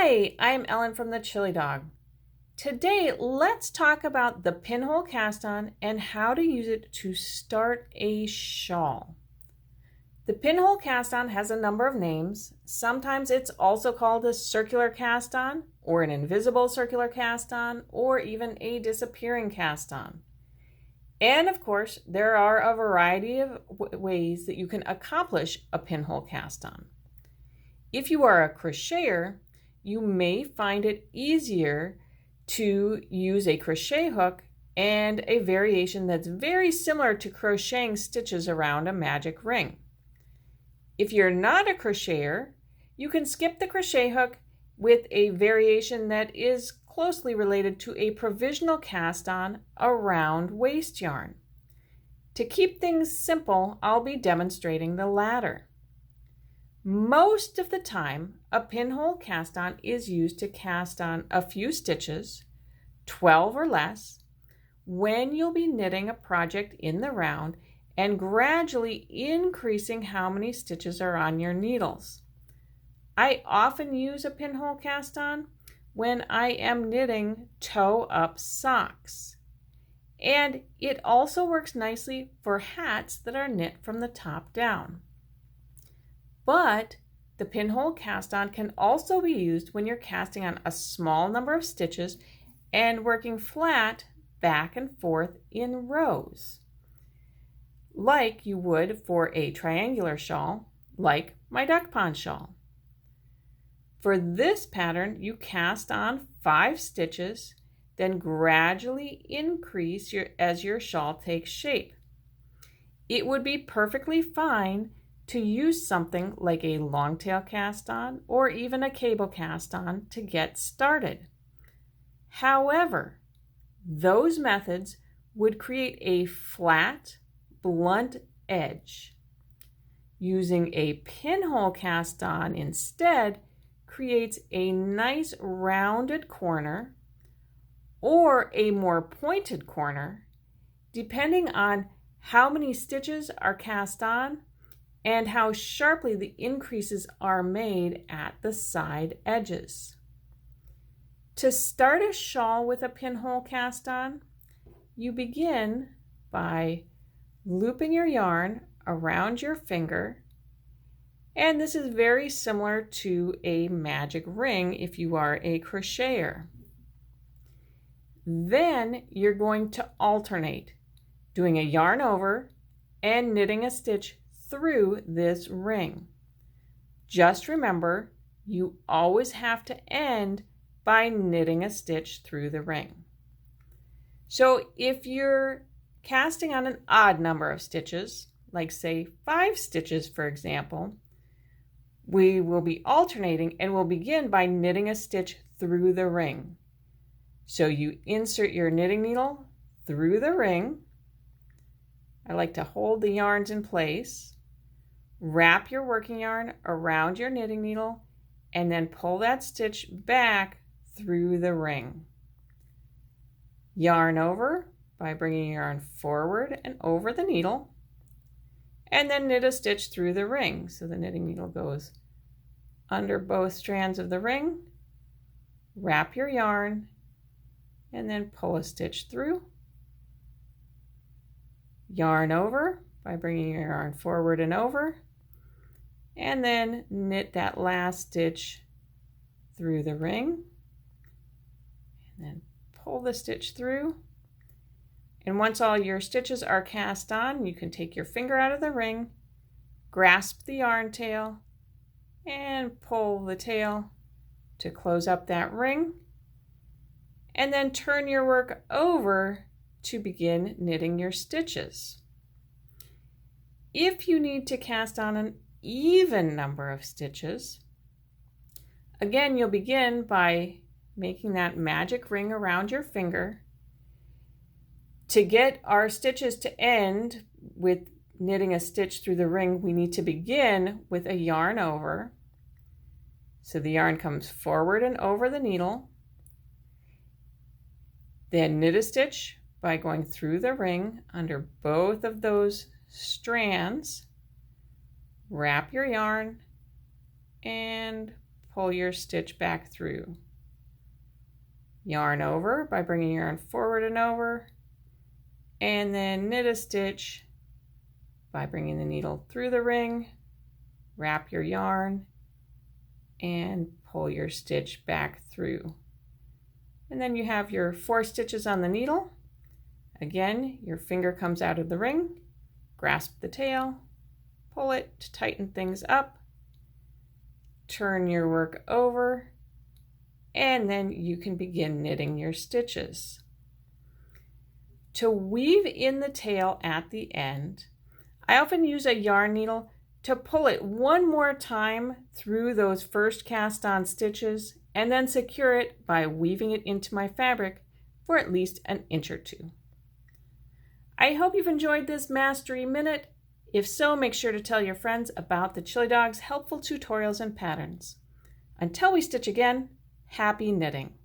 Hi, I'm Ellen from the Chili Dog. Today, let's talk about the pinhole cast on and how to use it to start a shawl. The pinhole cast on has a number of names. Sometimes it's also called a circular cast on, or an invisible circular cast on, or even a disappearing cast on. And of course, there are a variety of ways that you can accomplish a pinhole cast on. If you are a crocheter, you may find it easier to use a crochet hook and a variation that's very similar to crocheting stitches around a magic ring. If you're not a crocheter, you can skip the crochet hook with a variation that is closely related to a provisional cast on around waste yarn. To keep things simple, I'll be demonstrating the latter. Most of the time, a pinhole cast on is used to cast on a few stitches, 12 or less, when you'll be knitting a project in the round and gradually increasing how many stitches are on your needles. I often use a pinhole cast on when I am knitting toe-up socks. And it also works nicely for hats that are knit from the top down. But the pinhole cast on can also be used when you're casting on a small number of stitches and working flat back and forth in rows, like you would for a triangular shawl, like my duck pond shawl. For this pattern, you cast on 5 stitches, then gradually increase as your shawl takes shape. It would be perfectly fine to use something like a long tail cast on or even a cable cast on to get started. However, those methods would create a flat, blunt edge. Using a pinhole cast on instead creates a nice rounded corner or a more pointed corner, depending on how many stitches are cast on and how sharply the increases are made at the side edges. To start a shawl with a pinhole cast on, you begin by looping your yarn around your finger, and this is very similar to a magic ring if you are a crocheter. Then you're going to alternate, doing a yarn over and knitting a stitch through this ring. Just remember, you always have to end by knitting a stitch through the ring. So if you're casting on an odd number of stitches, like say 5 stitches for example, we will be alternating and we'll begin by knitting a stitch through the ring. So you insert your knitting needle through the ring. I like to hold the yarns in place. Wrap your working yarn around your knitting needle and then pull that stitch back through the ring. Yarn over by bringing your yarn forward and over the needle, and then knit a stitch through the ring. So the knitting needle goes under both strands of the ring, wrap your yarn, and then pull a stitch through. Yarn over by bringing your yarn forward and over, and then knit that last stitch through the ring, and then pull the stitch through. And once all your stitches are cast on, you can take your finger out of the ring, grasp the yarn tail, and pull the tail to close up that ring, and then turn your work over to begin knitting your stitches. If you need to cast on an even number of stitches, again, you'll begin by making that magic ring around your finger. To get our stitches to end with knitting a stitch through the ring, we need to begin with a yarn over. So the yarn comes forward and over the needle. Then knit a stitch by going through the ring under both of those strands. Wrap your yarn and pull your stitch back through. Yarn over by bringing your yarn forward and over, and then knit a stitch by bringing the needle through the ring, wrap your yarn, and pull your stitch back through. And then you have your 4 stitches on the needle. Again, your finger comes out of the ring, grasp the tail, pull it to tighten things up, turn your work over, and then you can begin knitting your stitches. To weave in the tail at the end, I often use a yarn needle to pull it one more time through those first cast on stitches and then secure it by weaving it into my fabric for at least an inch or 2. I hope you've enjoyed this Mastery Minute. If so, make sure to tell your friends about the Chili Dog's helpful tutorials and patterns. Until we stitch again, happy knitting!